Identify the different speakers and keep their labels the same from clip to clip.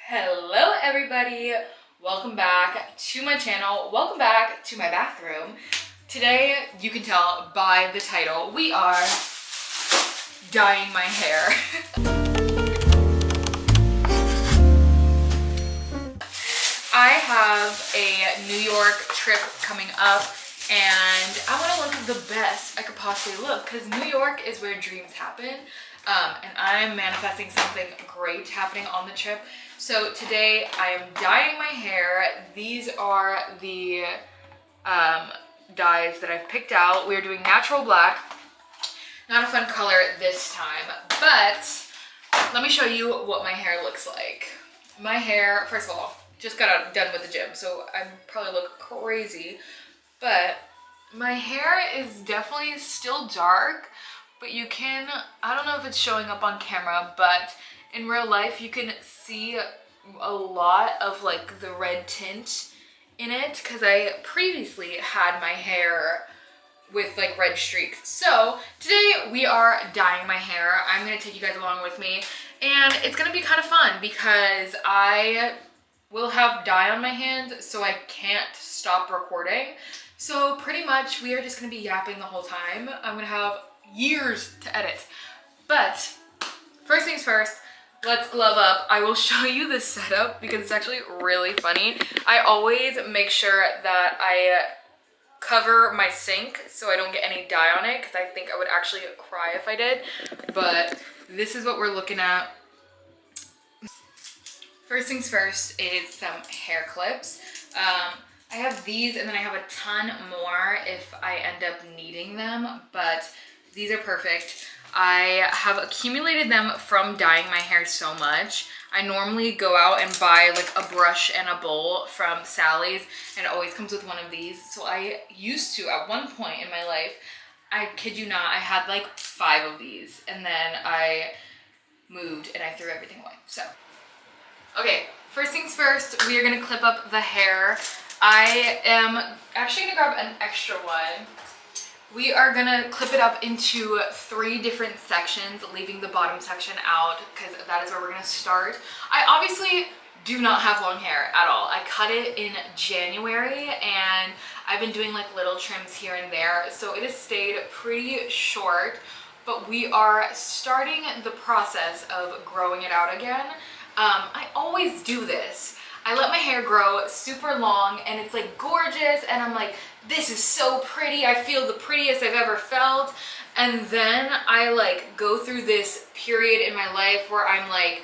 Speaker 1: Hello everybody, welcome back to my channel, welcome back to my bathroom. Today, you can tell by the title, we are dyeing my hair. I have a New York trip coming up and I want to look the best I could possibly look because New York is where dreams happen. And I'm manifesting something great happening on the trip. So today I am dyeing my hair. These are the dyes that I've picked out. We're doing natural black. Not a fun color this time, but let me show you what my hair looks like. My hair, first of all, just got done with the gym, so I probably look crazy, but my hair is definitely still dark, but you can, I don't know if it's showing up on camera, but in real life you can see a lot of like the red tint in it because I previously had my hair with like red streaks. So today we are dyeing my hair. I'm gonna take you guys along with me and it's gonna be kind of fun because I will have dye on my hands so I can't stop recording. So pretty much we are just gonna be yapping the whole time. I'm gonna have years to edit. But first things first, let's glove up. I will show you the setup because it's actually really funny. I always make sure that I cover my sink so I don't get any dye on it because I think I would actually cry if I did. But this is what we're looking at. First things first is some hair clips. I have these and then I have a ton more if I end up needing them, but these are perfect. I have accumulated them from dyeing my hair so much. I normally go out and buy like a brush and a bowl from Sally's and it always comes with one of these. So I used to, at one point in my life, I kid you not, I had like 5 of these and then I moved and I threw everything away. So, okay, first things first, we are gonna clip up the hair. I am actually gonna grab an extra one. We are gonna clip it up into 3 different sections, leaving the bottom section out because that is where we're gonna start. I obviously do not have long hair at all. I cut it in January and I've been doing like little trims here and there, so it has stayed pretty short, but we are starting the process of growing it out again. I always do this. I let my hair grow super long and it's like gorgeous and I'm like, this is so pretty. I feel the prettiest I've ever felt. And then I like go through this period in my life where I'm like,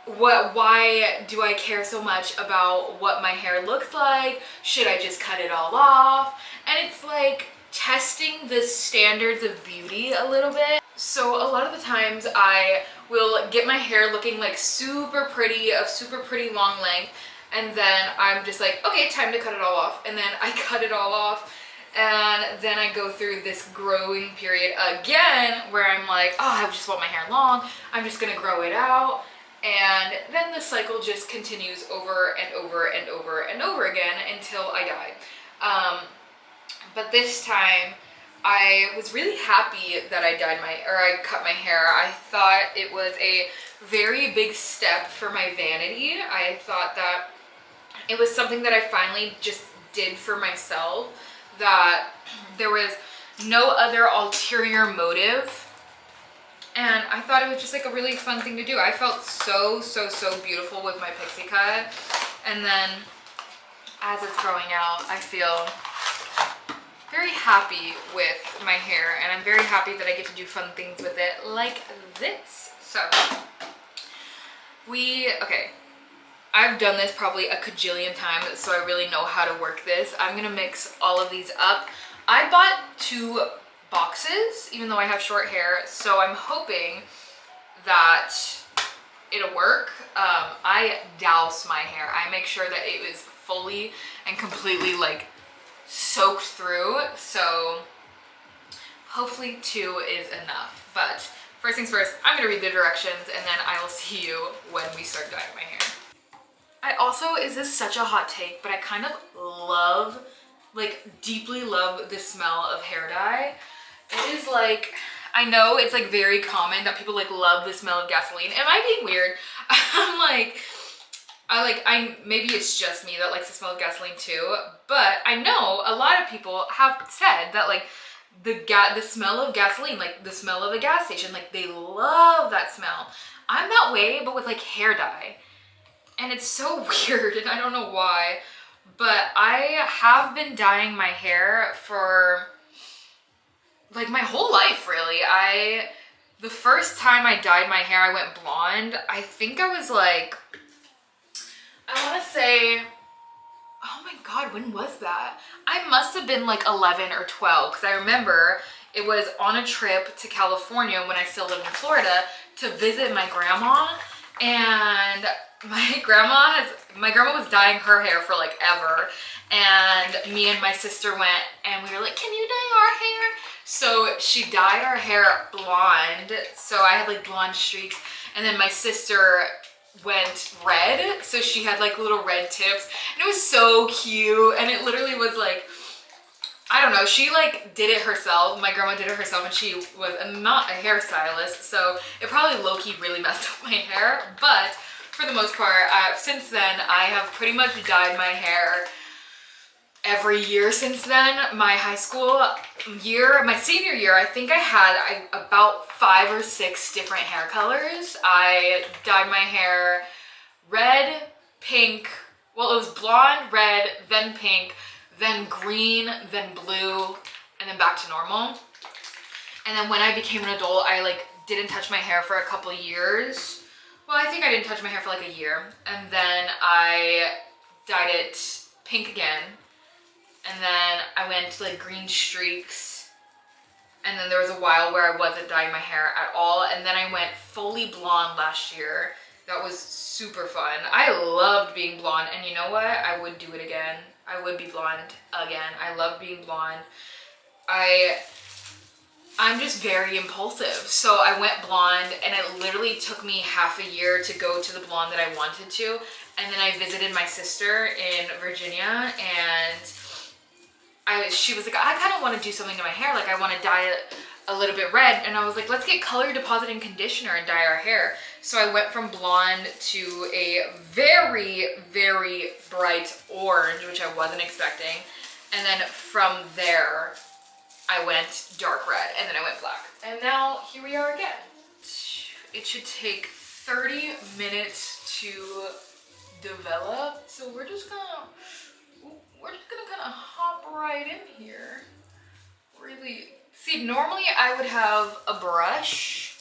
Speaker 1: why do I care so much about what my hair looks like? Should I just cut it all off? And it's like testing the standards of beauty a little bit. So a lot of the times I will get my hair looking like super pretty, of super pretty long length, and then I'm just like, okay, time to cut it all off. And then I cut it all off and then I go through this growing period again where I'm like, oh, I just want my hair long. I'm just gonna grow it out. And then the cycle just continues over and over and over and over again until I die. But this time, I was really happy that I cut my hair. I thought it was a very big step for my vanity. I thought that it was something that I finally just did for myself, that there was no other ulterior motive. And I thought it was just like a really fun thing to do. I felt so beautiful with my pixie cut. And then as it's growing out, I feel very happy with my hair and I'm very happy that I get to do fun things with it like this. So okay, I've done this probably a cajillion times, so I really know how to work this. I'm gonna mix all of these up. I bought 2 boxes even though I have short hair, so I'm hoping that it'll work. I douse my hair. I make sure that it is fully and completely like soaked through, so hopefully 2 is enough. But first things first, I'm gonna read the directions and then I will see you when we start dyeing my hair. I also, is this such a hot take, but I kind of love, like deeply love the smell of hair dye. It is like, I know it's like very common that people like love the smell of gasoline. Am I being weird? I'm like, I maybe it's just me that likes the smell of gasoline too, but I know a lot of people have said that like the smell of gasoline, like the smell of a gas station, like they love that smell. I'm that way, but with like hair dye. And it's so weird and I don't know why, but I have been dyeing my hair for like my whole life really. The first time I dyed my hair, I went blonde. I think I was like, I want to say, oh my God, when was that? I must have been like 11 or 12 because I remember it was on a trip to California when I still lived in Florida to visit my grandma, and my grandma was dyeing her hair for like ever, and me and my sister went and we were like, can you dye our hair? So she dyed our hair blonde, so I had like blonde streaks, and then my sister went red, so she had like little red tips, and it was so cute. And it literally was like, I don't know, she like did it herself. My grandma did it herself, and she was not a hairstylist, so it probably low-key really messed up my hair. But for the most part, since then I have pretty much dyed my hair every year since then. My high school year, my senior year, I think I had about 5 or 6 different hair colors. I dyed my hair red, pink, well it was blonde, red, then pink, then green, then blue, and then back to normal. And then when I became an adult, I like didn't touch my hair for a couple years. Well, I think I didn't touch my hair for like a year, and then I dyed it pink again. And then I went to like green streaks, and then there was a while where I wasn't dyeing my hair at all, and then I went fully blonde last year. That was super fun. I loved being blonde, and you know what? I would do it again. I would be blonde again. I love being blonde. I'm just very impulsive. So I went blonde, and it literally took me half a year to go to the blonde that I wanted to. And then I visited my sister in Virginia, and she was like, I kind of want to do something to my hair. Like I want to dye it a little bit red. And I was like, let's get color depositing conditioner and dye our hair. So I went from blonde to a very, very bright orange, which I wasn't expecting. And then from there, I went dark red, and then I went black. And now here we are again. It should take 30 minutes to develop. So we're just gonna kind of hop right in here. Really, see, normally I would have a brush,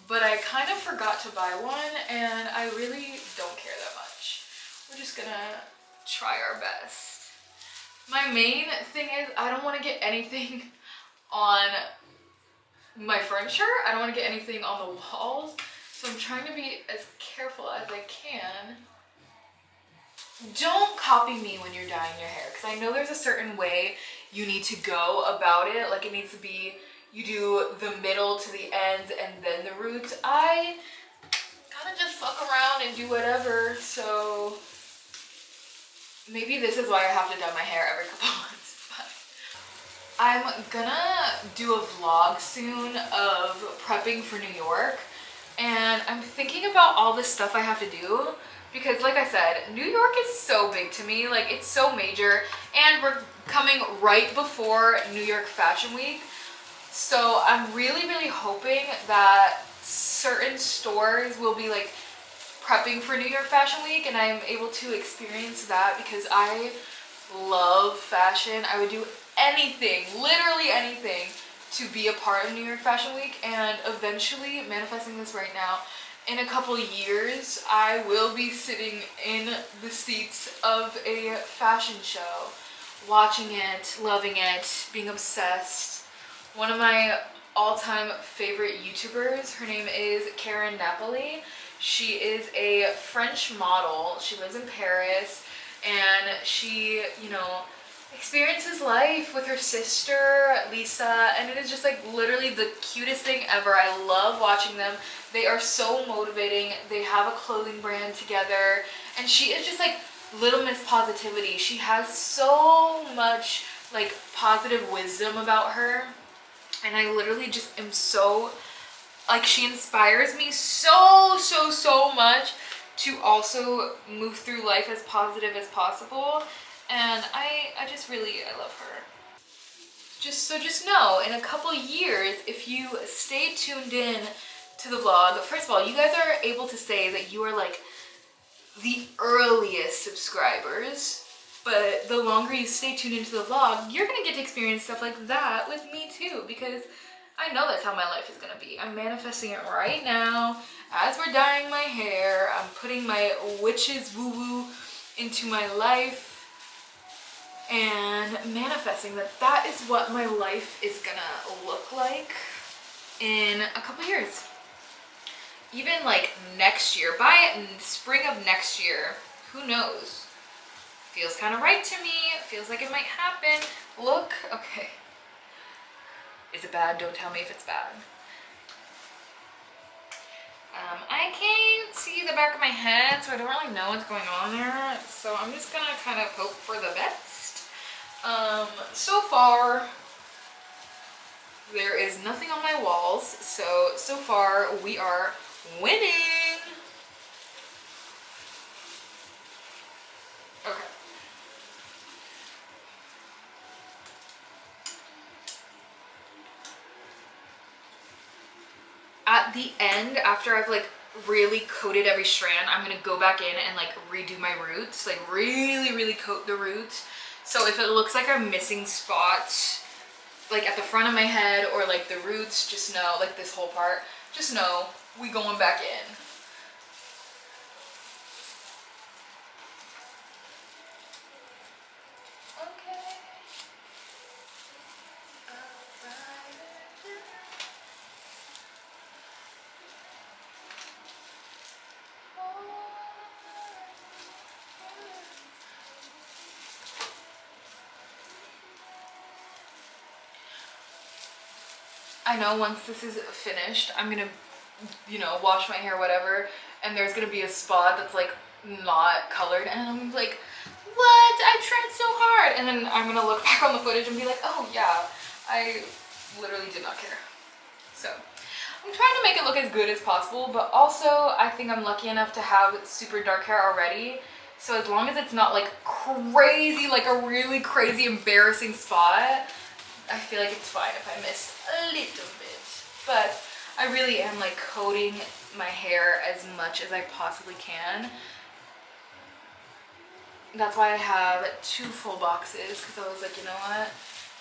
Speaker 1: but I kind of forgot to buy one, and I really don't care that much. We're just gonna try our best. My main thing is I don't want to get anything on my furniture. I don't want to get anything on the walls, so I'm trying to be as careful as I can. Don't copy me when you're dyeing your hair, because I know there's a certain way you need to go about it. Like it needs to be, you do the middle to the ends and then the roots. I kind of just fuck around and do whatever, so maybe this is why I have to dye my hair every couple months. But I'm gonna do a vlog soon of prepping for New York, and I'm thinking about all this stuff I have to do. Because like I said, New York is so big to me, like it's so major, and we're coming right before New York Fashion Week. So I'm really, really hoping that certain stores will be like prepping for New York Fashion Week, and I'm able to experience that because I love fashion. I would do anything, literally anything, to be a part of New York Fashion Week, and eventually, manifesting this right now, in a couple years, I will be sitting in the seats of a fashion show, watching it, loving it, being obsessed. One of my all-time favorite YouTubers, her name is Karen Napoli. She is a French model. She lives in Paris, and she, you know, experiences life with her sister, Lisa, and it is just like literally the cutest thing ever. I love watching them. They are so motivating. They have a clothing brand together, and she is just like Little Miss Positivity. She has so much like positive wisdom about her, and I literally just am so, like, she inspires me so much to also move through life as positive as possible. And I just really, I love her. Just know, in a couple years, if you stay tuned in to the vlog, first of all, you guys are able to say that you are like the earliest subscribers, but the longer you stay tuned into the vlog, you're gonna get to experience stuff like that with me too, because I know that's how my life is gonna be. I'm manifesting it right now. As we're dyeing my hair, I'm putting my witch's woo-woo into my life and manifesting that that is what my life is gonna look like in a couple years. Even like next year, by spring of next year, who knows? Feels kind of right to me. It feels like it might happen. Look, okay. Is it bad? Don't tell me if it's bad. I can't see the back of my head, so I don't really know what's going on there. So I'm just gonna kind of hope for the best. So far, there is nothing on my walls. So far we are winning. Okay. At the end, after I've like really coated every strand, I'm gonna go back in and like redo my roots, like really coat the roots. So if it looks like I'm missing spots, like at the front of my head or like the roots, just know, like this whole part, just know we going back in. I know once this is finished, I'm gonna, you know, wash my hair, whatever, and there's gonna be a spot that's like not colored, and I'm like, what? I tried so hard. And then I'm gonna look back on the footage and be like, oh yeah, I literally did not care. So I'm trying to make it look as good as possible, but also I think I'm lucky enough to have super dark hair already. So as long as it's not like crazy, like a really crazy embarrassing spot, I feel like it's fine if I miss a little bit. But I really am like coating my hair as much as I possibly can. That's why I have 2 full boxes, because I was like, you know what?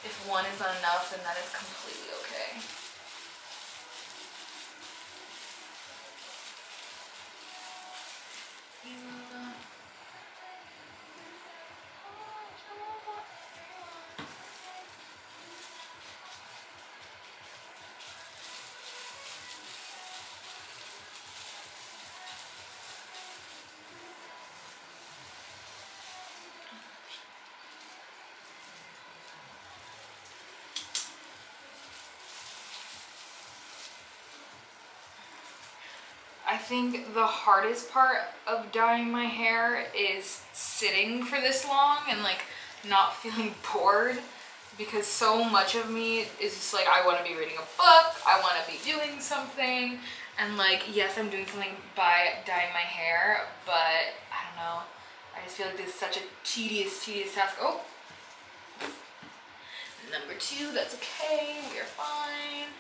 Speaker 1: If one is not enough, then that is completely okay. I think the hardest part of dyeing my hair is sitting for this long and like not feeling bored, because so much of me is just like, I want to be reading a book, I want to be doing something, and like, yes, I'm doing something by dyeing my hair, but I don't know, I just feel like this is such a tedious task. Oh, number 2, that's okay, we are fine.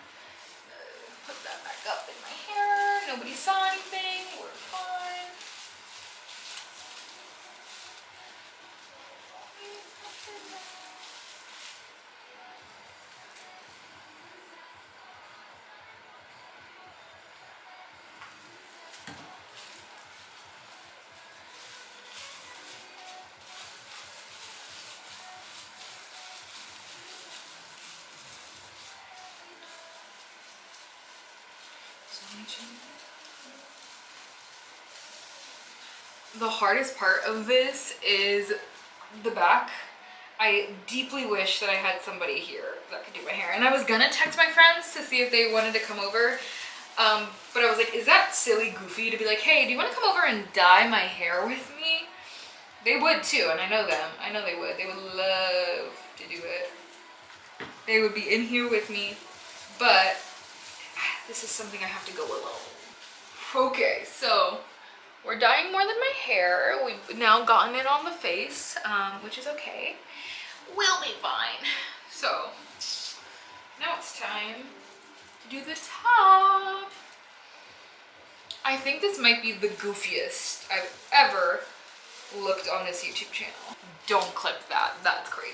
Speaker 1: Put that back up in my hair. Nobody saw anything. We're fine. The hardest part of this is the back. I deeply wish that I had somebody here that could do my hair. And I was gonna text my friends to see if they wanted to come over. But I was like, is that silly goofy to be like, hey, do you want to come over and dye my hair with me? They would too, and I know them. I know they would. They would love to do it. They would be in here with me. But this is something I have to go alone. Okay, so We're dyeing more than my hair. We've now gotten it on the face, which is okay. We'll be fine. So now it's time to do the top. I think this might be the goofiest I've ever looked on this YouTube channel. Don't clip that, that's crazy.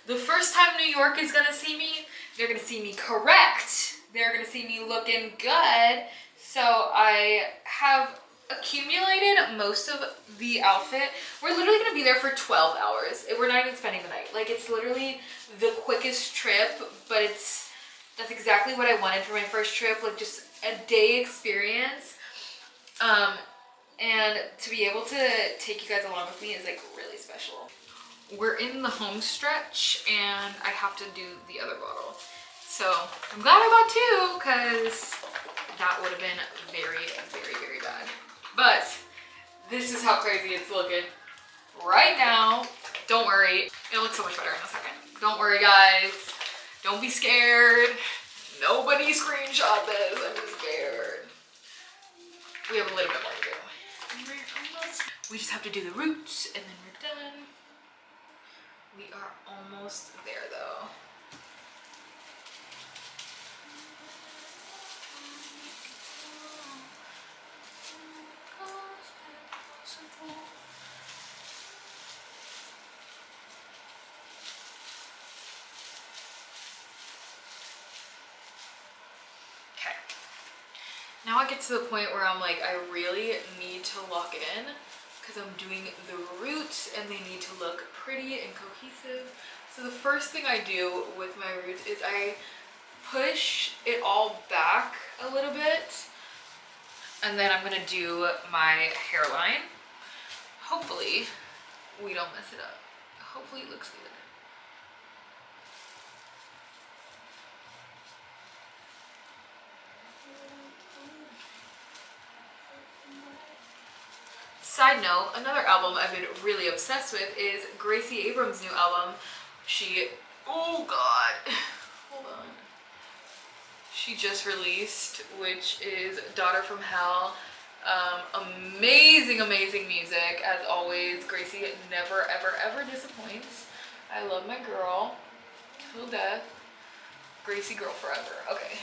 Speaker 1: The first time New York is gonna see me, they're gonna see me correct. They're gonna see me looking good. So I have accumulated most of the outfit. We're literally gonna be there for 12 hours. We're not even spending the night. Like, it's literally the quickest trip, but that's exactly what I wanted for my first trip. Like, just a day experience. And to be able to take you guys along with me is like really special. We're in the home stretch and I have to do the other bottle. So I'm glad I bought two because that would have been very, very, very bad. But this is how crazy it's looking right now. Don't worry, it'll look so much better in a second. Don't worry guys, don't be scared. Nobody screenshot this, I'm just scared. We have a little bit more to do. We just have to do the roots and then we're done. We are almost there though. Okay. Now I get to the point where I'm like, I really need to lock in because I'm doing the roots and they need to look pretty and cohesive. So the first thing I do with my roots is I push it all back a little bit and then I'm gonna do my hairline. Hopefully we don't mess it up. Hopefully it looks good. Side note, another album I've been really obsessed with is Gracie Abrams' new album. Oh God, hold on. She just released, which is Daughter from Hell. Amazing, amazing music. As always, Gracie never, ever, ever disappoints. I love my girl till death. Gracie girl forever. Okay.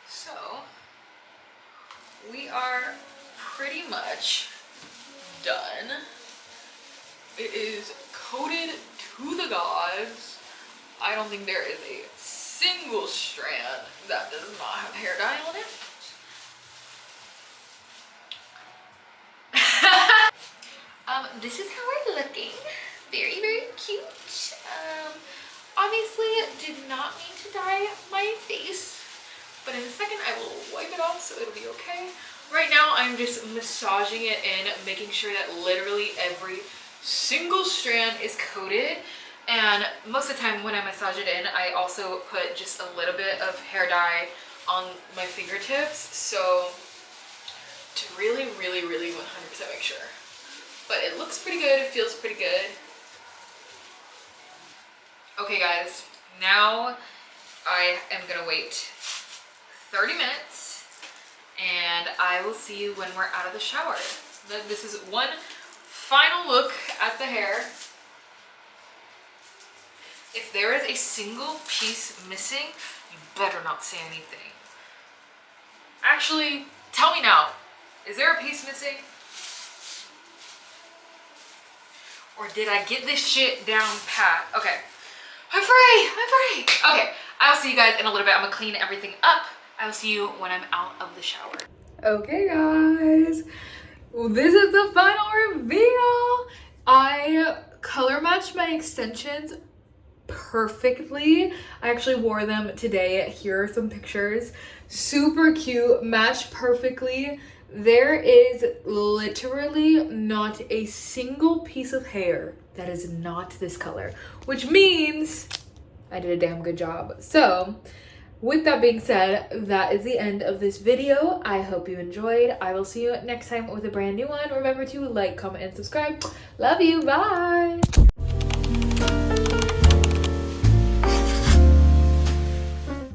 Speaker 1: So we are pretty much done. It is coated to the gods. I don't think there is a single strand that does not have hair dye on it. This is how we're looking. Very, very cute. Obviously did not mean to dye my face, but in a second I will wipe it off so it'll be okay. Right now I'm just massaging it in, making sure that literally every single strand is coated. And most of the time when I massage it in, I also put just a little bit of hair dye on my fingertips, so to really, really, really 100% make sure. But it looks pretty good, it feels pretty good. Okay guys, now I am gonna wait 30 minutes and I will see you when we're out of the shower. This is one final look at the hair. If there is a single piece missing, you better not say anything. Actually, tell me now, is there a piece missing? Or did I get this shit down pat? Okay, I'm free, I'm free. Okay, I'll see you guys in a little bit. I'm gonna clean everything up. I'll see you when I'm out of the shower. Okay guys, well, this is the final reveal. I color matched my extensions perfectly. I actually wore them today. Here are some pictures. Super cute, matched perfectly. There is literally not a single piece of hair that is not this color, which means I did a damn good job. So with that being said, that is the end of this video. I hope you enjoyed. I will see you next time with a brand new one. Remember to like, comment, and subscribe. Love you. Bye.